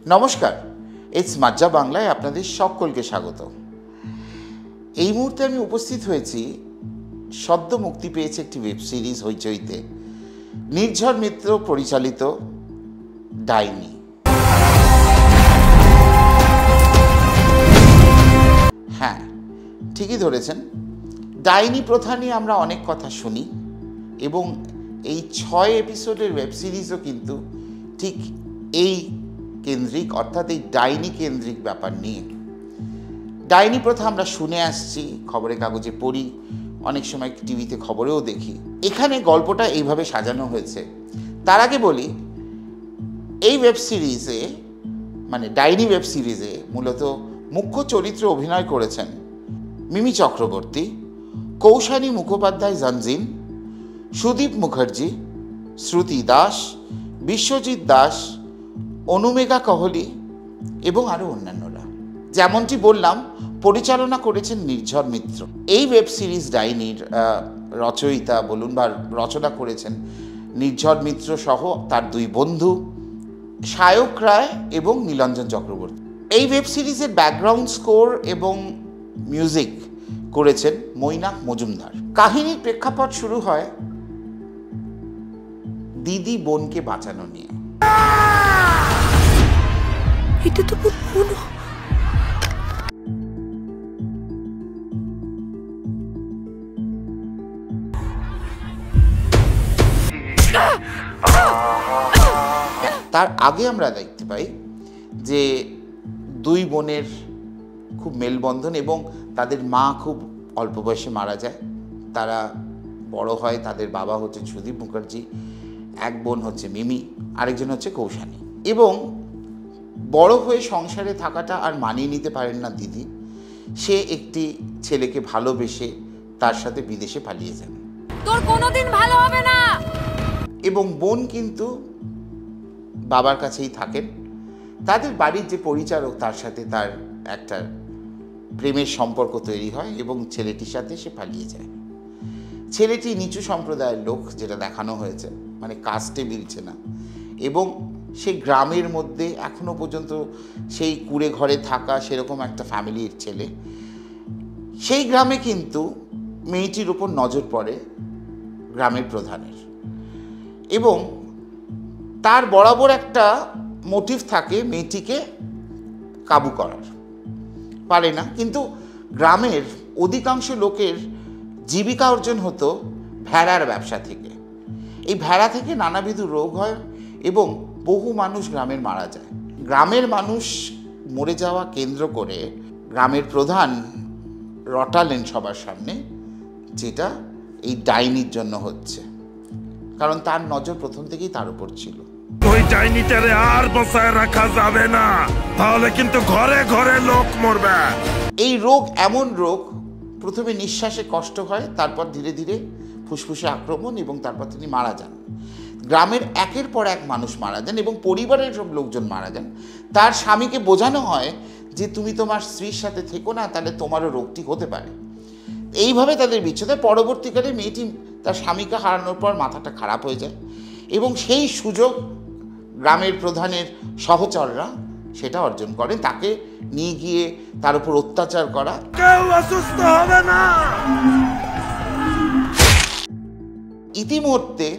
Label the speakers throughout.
Speaker 1: নমস্কার, ইটস মাজ্জা বাংলায় আপনাদের সকলকে স্বাগত। এই মুহূর্তে আমি উপস্থিত হয়েছি সদ্য মুক্তি পেয়েছে একটি ওয়েব সিরিজ হইচইতে, নির্ঝর মিত্র পরিচালিত ডাইনি। হ্যাঁ, ঠিকই ধরেছেন, ডাইনি প্রথা নিয়ে আমরা অনেক কথা শুনি এবং এই 6 এপিসোডের ওয়েব সিরিজও কিন্তু ঠিক এই কেন্দ্রিক, অর্থাৎ এই ডাইনি কেন্দ্রিক ব্যাপার নিয়ে। ডাইনি প্রথা আমরা শুনে আসছি, খবরের কাগজে পড়ি, অনেক সময় টিভিতে খবরেও দেখি। এখানে গল্পটা এইভাবে সাজানো হয়েছে। তার আগে বলি, এই ওয়েব সিরিজে মানে ডাইনি ওয়েব সিরিজে মূলত মুখ্য চরিত্রে অভিনয় করেছেন মিমি চক্রবর্তী, কৌশানী মুখোপাধ্যায় জঞ্জিন, সুদীপ মুখার্জি, শ্রুতি দাস, বিশ্বজিৎ দাস, অনুমেঘা কহলি এবং আরও অন্যান্যরা। যেমনটি বললাম, পরিচালনা করেছেন নির্ঝর মিত্র। এই ওয়েব সিরিজ ডাইনির রচয়িতা বলুন বা রচনা করেছেন নির্ঝর মিত্র সহ তার 2 বন্ধু সায়ক রায় এবং নীলাঞ্জন চক্রবর্তী। এই ওয়েব সিরিজের ব্যাকগ্রাউন্ড স্কোর এবং মিউজিক করেছেন মৈনাক মজুমদার। কাহিনীর প্রেক্ষাপট শুরু হয় দিদি বোনকে বাঁচানো নিয়ে।
Speaker 2: এটা তো পুরো
Speaker 1: তার আগে আমরা দেখতে পাই যে 2 বোনের খুব মেলবন্ধন এবং তাদের মা খুব অল্প বয়সে মারা যায়। তারা বড় হয়, তাদের বাবা হচ্ছেন সুদীপ মুখার্জি, এক বোন হচ্ছে মিমি, আরেকজন হচ্ছে কৌশানী। এবং বড় হয়ে সংসারে থাকাটা আর মানিয়ে নিতে পারেন না দিদি। সে একটি ছেলেকে ভালোবেসে তার সাথে বিদেশে পালিয়ে যান।
Speaker 2: তোর কোনোদিন ভালো হবে না।
Speaker 1: এবং বোন কিন্তু বাবার কাছেই থাকেন। তাদের বাড়ির যে পরিচারক, তার সাথে তার একটা প্রেমের সম্পর্ক তৈরি হয় এবং ছেলেটির সাথে সে পালিয়ে যায়। ছেলেটি নিচু সম্প্রদায়ের লোক, যেটা দেখানো হয়েছে, মানে কাস্টে মিলছে না। এবং সে গ্রামের মধ্যে এখনো পর্যন্ত সেই কুড়ে ঘরে থাকা সেরকম একটা ফ্যামিলির ছেলে। সেই গ্রামে কিন্তু মেয়েটির উপর নজর পড়ে গ্রামের প্রধানের এবং তার বরাবর একটা মোটিভ থাকে মেয়েটিকে কাবু করার। পারে না, কিন্তু গ্রামের অধিকাংশ লোকের জীবিকা অর্জন হতো ভেড়ার ব্যবসা থেকে। এই ভেড়া থেকে নানাবিধ রোগ হয় এবং বহু মানুষ গ্রামের মারা যায়। গ্রামের মানুষ মরে যাওয়া কেন্দ্র করে গ্রামের প্রধান রটালেন সবার সামনে, যেটা এই ডাইনির জন্য হচ্ছে, কারণ তার নজর প্রথম থেকেই তার উপর ছিল।
Speaker 3: ওই ডাইনিটারে আর বসায় রাখা যাবে না, তাহলে কিন্তু ঘরে ঘরে লোক মরবে।
Speaker 1: এই রোগ এমন রোগ, প্রথমে নিঃশ্বাসে কষ্ট হয়, তারপর ধীরে ধীরে ফুসফুসে আক্রমণ এবং তারপর তিনি মারা যান। গ্রামের একের পর এক মানুষ মারা যান এবং পরিবারের সব লোকজন মারা যান। তার স্বামীকে বোঝানো হয় যে তুমি তোমার স্ত্রীর সাথে থেকো না, তাহলে তোমারও রোগটি হতে পারে। এইভাবে তাদের বিচ্ছেদে পরবর্তীকালে মেয়েটি তার স্বামীকে হারানোর পর মাথাটা খারাপ হয়ে যায় এবং সেই সুযোগ গ্রামের প্রধানের সহচররা সেটা অর্জন করে, তাকে নিয়ে গিয়ে তার উপর অত্যাচার করা।
Speaker 3: কেউ অসুস্থ হবে না।
Speaker 1: ইতিমধ্যে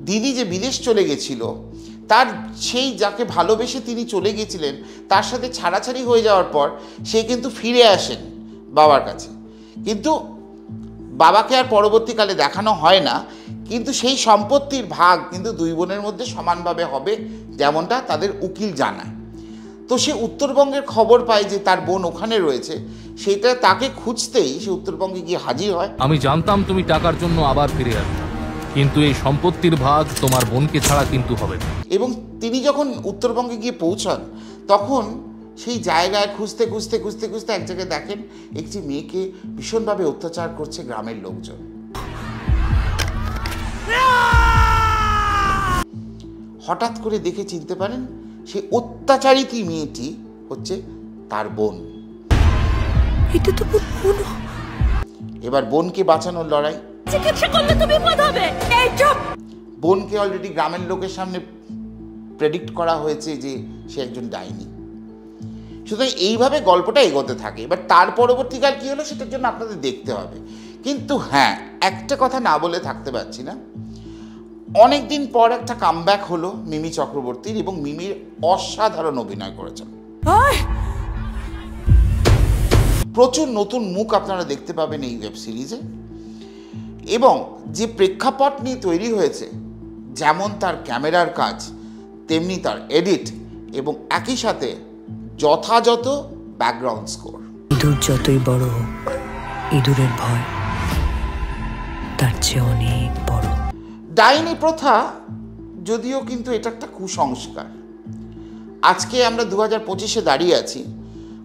Speaker 1: দিদি যে বিদেশ চলে গেছিল, তার সেই যাকে ভালোবেসে তিনি চলে গেছিলেন, তার সাথে ছাড়াছাড়ি হয়ে যাওয়ার পর সে কিন্তু ফিরে আসেন বাবার কাছে। কিন্তু বাবাকে আর পরবর্তীকালে দেখানো হয় না, কিন্তু সেই সম্পত্তির ভাগ কিন্তু 2 বোনের মধ্যে সমানভাবে হবে, যেমনটা তাদের উকিল জানায়। তো সে উত্তরবঙ্গের খবর পায় যে তার বোন ওখানে রয়েছে, সেটা তাকে খুঁজতেই সে উত্তরবঙ্গে গিয়ে হাজির হয়।
Speaker 4: আমি জানতাম তুমি টাকার জন্য আবার ফিরে আসবে, কিন্তু এই সম্পত্তির ভাগ তোমার বোনকে ছাড়া কিন্তু হবে না।
Speaker 1: এবং তিনি যখন উত্তরবঙ্গে গিয়ে পৌঁছান, তখন সেই জায়গায় খুঁজতে খুঁজতে খুঁজতে খুঁজতে এক জায়গায় দেখেন একটি মেয়েকে ভীষণভাবে অত্যাচার করছে গ্রামের লোকজন। হঠাৎ করে দেখে চিনতে পারেন সেই অত্যাচারিত মেয়েটি হচ্ছে তার বোন।
Speaker 2: এটা তো পুরো
Speaker 1: এবার বোনকে বাঁচানোর লড়াই।
Speaker 2: চিকিৎসা করলে তো বিপদ হবে। এই চুপ।
Speaker 1: বোনকে অলরেডি গ্রামের লোকের সামনে প্রেডিক্ট করা হয়েছে যে সে একজন ডাইনি। সুতরাং এইভাবে গল্পটা এগোতে থাকে। এবার তার পরবর্তীকাল কী হলো সেটার জন্য আপনাদের দেখতে হবে। কিন্তু হ্যাঁ, একটা কথা না বলে থাকতে পারছি না, অনেক দিন পর একটা কামব্যাক হলো মিমি চক্রবর্তীর, এবং মিমির অসাধারণ অভিনয় করেছেন। প্রচুর নতুন মুখ আপনারা দেখতে পাবেন এই ওয়েব সিরিজে, এবং যে প্রেক্ষাপট নিয়ে তৈরি হয়েছে, যেমন তার ক্যামেরার কাজ, তেমনি তার এডিট, এবং একই সাথে যথাযথ ব্যাকগ্রাউন্ড স্কোর।
Speaker 2: ইঁদুর যতই বড় হোক, ইঁদুরের ভয় তার চেয়ে অনেক বড়।
Speaker 1: ডাইনি প্রথা যদিও কিন্তু এটা একটা কুসংস্কার। আজকে আমরা 2025-এ দাঁড়িয়ে আছি,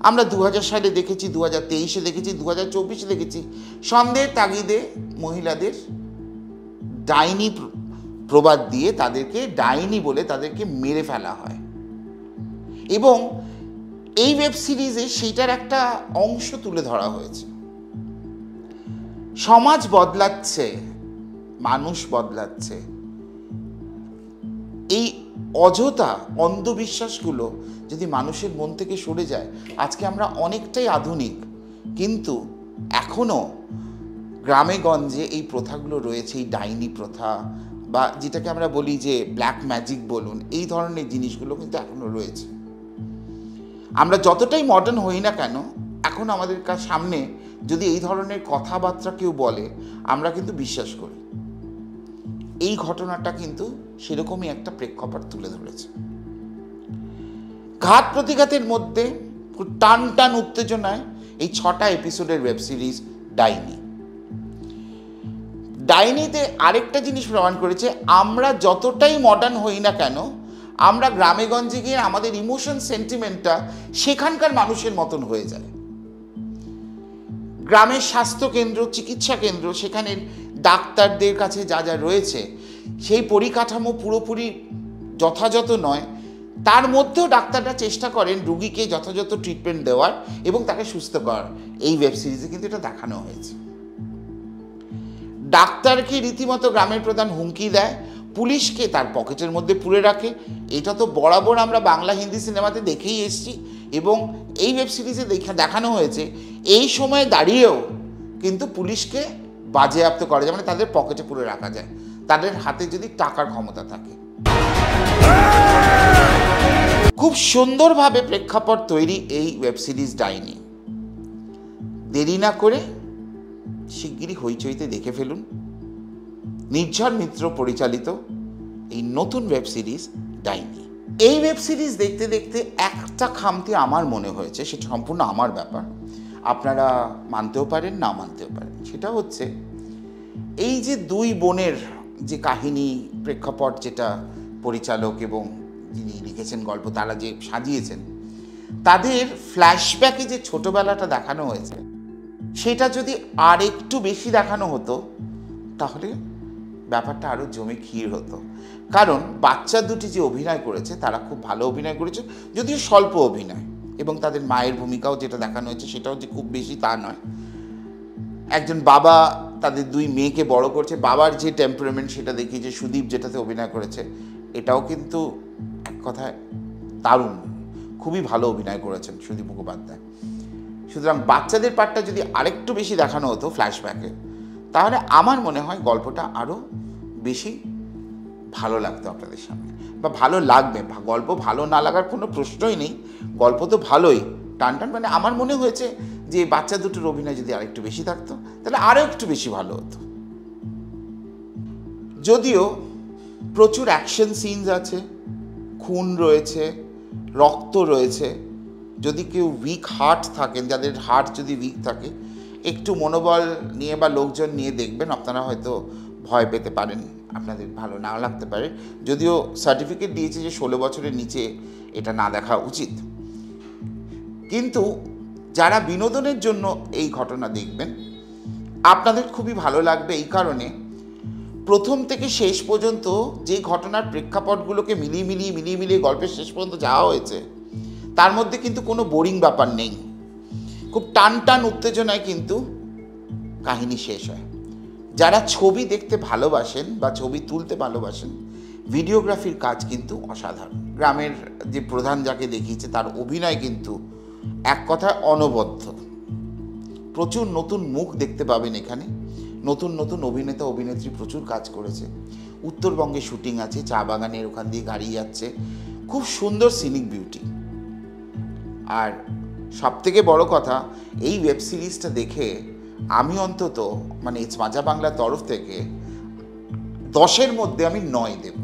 Speaker 1: আমরা 2000 সালে দেখেছি, 2023-এ দেখেছি, 2024-এ দেখেছি, সন্দেহের তাগিদে মহিলাদের ডাইনি প্রবাদ দিয়ে তাদেরকে ডাইনি বলে তাদেরকে মেরে ফেলা হয়। এবং এই ওয়েব সিরিজে সেইটার একটা অংশ তুলে ধরা হয়েছে। সমাজ বদলাচ্ছে, মানুষ বদলাচ্ছে, এই অযথা অন্ধবিশ্বাসগুলো যদি মানুষের মন থেকে সরে যায়, আজকে আমরা অনেকটাই আধুনিক, কিন্তু এখনও গ্রামে গঞ্জে এই প্রথাগুলো রয়েছে। এই ডাইনি প্রথা বা যেটাকে আমরা বলি যে ব্ল্যাক ম্যাজিক বলুন, এই ধরনের জিনিসগুলো কিন্তু এখনও রয়েছে। আমরা যতটাই মডার্ন হই না কেন, এখন আমাদের সামনে যদি এই ধরনের কথাবার্তা কেউ বলে, আমরা কিন্তু বিশ্বাস করি। এই ঘটনাটা কিন্তু সেরকমই একটা প্রেক্ষাপট তুলে ধরেছে। ঘাত প্রতিঘাতের মধ্যে টান টান উত্তেজনায় এই 6টা এপিসোডের ওয়েব সিরিজ ডাইনি। ডাইনিতে আরেকটা জিনিস প্রমাণ করেছে, আমরা যতটাই মডার্ন হই না কেন, আমরা গ্রামে গঞ্জে গিয়ে আমাদের ইমোশন সেন্টিমেন্টটা সেখানকার মানুষের মতন হয়ে যায়। গ্রামের স্বাস্থ্যকেন্দ্র, চিকিৎসা কেন্দ্র, সেখানে ডাক্তারদের কাছে যা যা রয়েছে, সেই পরিকাঠামো পুরোপুরি যথাযথ নয়, তার মধ্যেও ডাক্তাররা চেষ্টা করেন রুগীকে যথাযথ ট্রিটমেন্ট দেওয়ার এবং তাকে সুস্থ করার। এই ওয়েব সিরিজে কিন্তু এটা দেখানো হয়েছে। ডাক্তারকে রীতিমতো গ্রামের প্রধান হুমকি দেয়, পুলিশকে তার পকেটের মধ্যে পুরে রাখে। এটা তো বরাবর আমরা বাংলা হিন্দি সিনেমাতে দেখেই এসেছি, এবং এই ওয়েব সিরিজে দেখানো হয়েছে এই সময়ে দাঁড়িয়েও কিন্তু পুলিশকে বাজেয়াপ্ত করা যায়, মানে তাদের পকেটে পুরে রাখা যায়, তাদের হাতে যদি টাকার ক্ষমতা থাকে। খুব সুন্দরভাবে প্রেক্ষাপট তৈরি এই ওয়েব সিরিজ ডাইনি। দেরি না করে শিগগিরই হইচইতে দেখে ফেলুন নির্ঝর মিত্র পরিচালিত এই নতুন ওয়েব সিরিজ ডাইনি। এই ওয়েব সিরিজ দেখতে দেখতে একটা খামতি আমার মনে হয়েছে, সেটা সম্পূর্ণ আমার ব্যাপার, আপনারা মানতেও পারেন না মানতেও পারেন। সেটা হচ্ছে এই যে দুই বোনের যে কাহিনী, প্রেক্ষাপট, যেটা পরিচালক এবং যিনি লিখেছেন গল্প তারা যে সাজিয়েছেন, তাদের ফ্ল্যাশব্যাকে যে ছোটবেলাটা দেখানো হয়েছে, সেটা যদি আর একটু বেশি দেখানো হতো তাহলে ব্যাপারটা আরও জমে ক্ষীর হতো। কারণ বাচ্চা দুটি যে অভিনয় করেছে তারা খুব ভালো অভিনয় করেছে, যদিও স্বল্প অভিনয়, এবং তাদের মায়ের ভূমিকাও যেটা দেখানো হয়েছে সেটাও যে খুব বেশি তা নয়। একজন বাবা তাদের দুই মেয়েকে বড় করছে, বাবার যে টেম্পারামেন্ট সেটা দেখি যে সুদীপ যেটাতে অভিনয় করেছে, এটাও কিন্তু এক কথায় দারুণ, খুবই ভালো অভিনয় করেছেন সুদীপ মুখোপাধ্যায়। সুতরাং বাচ্চাদের পার্টটা যদি আরেকটু বেশি দেখানো হতো ফ্ল্যাশব্যাকে, তাহলে আমার মনে হয় গল্পটা আরও বেশি ভালো লাগতো আপনাদের সামনে, বা ভালো লাগবে। গল্প ভালো না লাগার কোনো প্রশ্নই নেই, গল্প তো ভালোই টান টান। মানে আমার মনে হয়েছে যে বাচ্চা দুটোর অভিনয় যদি আরেকটু বেশি থাকতো তাহলে আরও একটু বেশি ভালো হতো। যদিও প্রচুর অ্যাকশন সিনস আছে, খুন রয়েছে, রক্ত রয়েছে, যদি কেউ উইক হার্ট থাকেন, যাদের হার্ট যদি উইক থাকে, একটু মনোবল নিয়ে বা লোকজন নিয়ে দেখবেন, আপনারা হয়তো ভয় পেতে পারেন, আপনাদের ভালো না লাগতে পারে। যদিও সার্টিফিকেট দিয়েছে যে 16 বছরের নিচে এটা না দেখা উচিত, কিন্তু যারা বিনোদনের জন্য এই ঘটনা দেখবেন আপনাদের খুবই ভালো লাগবে। এই কারণে প্রথম থেকে শেষ পর্যন্ত যে ঘটনার প্রেক্ষাপটগুলোকে মিলিয়ে গল্পের শেষ পর্যন্ত যাওয়া হয়েছে, তার মধ্যে কিন্তু কোনো বোরিং ব্যাপার নেই। খুব টান টান উত্তেজনায় কিন্তু কাহিনী শেষ হয়। যারা ছবি দেখতে ভালোবাসেন বা ছবি তুলতে ভালোবাসেন, ভিডিওগ্রাফির কাজ কিন্তু অসাধারণ। গ্রামের যে প্রধান যাকে দেখিয়েছে তার অভিনয় কিন্তু এক কথায় অনবদ্য। প্রচুর নতুন মুখ দেখতে পাবেন এখানে, নতুন নতুন অভিনেতা অভিনেত্রী প্রচুর কাজ করেছে। উত্তরবঙ্গে শুটিং আছে, চা বাগানের ওখান দিয়ে গাড়ি যাচ্ছে, খুব সুন্দর সিনিক বিউটি। আর সবথেকে বড় কথা, এই ওয়েব সিরিজটা দেখে আমি অন্তত মানে ইটস মাজা বাংলার তরফ থেকে 10-এর মধ্যে আমি 9 দেব।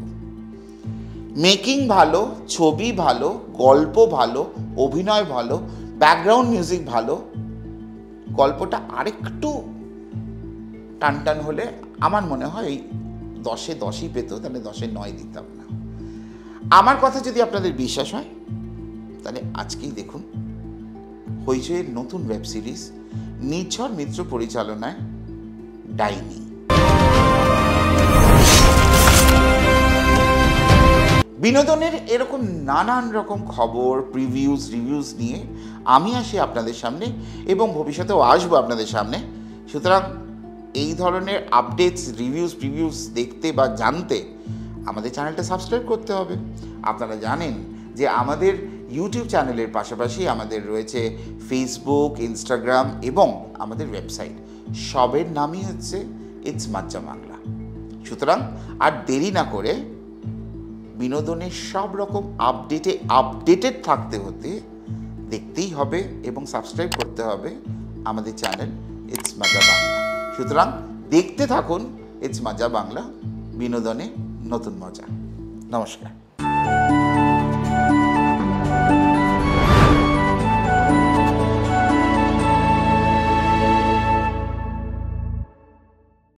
Speaker 1: মেকিং ভালো, ছবি ভালো, গল্প ভালো, অভিনয় ভালো, ব্যাকগ্রাউন্ড মিউজিক ভালো। গল্পটা আরেকটু টানটান হলে আমার মনে হয় এই 10-এ 10ই পেত, তাহলে 10-এ 9 দিতাম না। আমার কথা যদি আপনাদের বিশ্বাস হয় তাহলে আজকেই দেখুন হইচইয়ের নতুন ওয়েব সিরিজ নির্ঝর মিত্র পরিচালনায় ডাইনি। বিনোদনের এরকম নানান রকম খবর, রিভিউজ নিয়ে আমি আসি আপনাদের সামনে এবং ভবিষ্যতেও আসবো আপনাদের সামনে। সুতরাং এই ধরনের আপডেটস, রিভিউজ দেখতে বা জানতে আমাদের চ্যানেলটা সাবস্ক্রাইব করতে হবে। আপনারা জানেন যে আমাদের ইউটিউব চ্যানেলের পাশাপাশি আমাদের রয়েছে ফেসবুক, ইনস্টাগ্রাম এবং আমাদের ওয়েবসাইট। সবের নামই হচ্ছে ইটস মাজা বাংলা। সুতরাং আর দেরি না করে বিনোদনের সব রকম আপডেটেড থাকতে হতে দেখতেই হবে এবং সাবস্ক্রাইব করতে হবে আমাদের চ্যানেল ইটস মাজা বাংলা। সুতরাং দেখতে থাকুন ইটস মাজা বাংলা, বিনোদনে নতুন মজা। নমস্কার।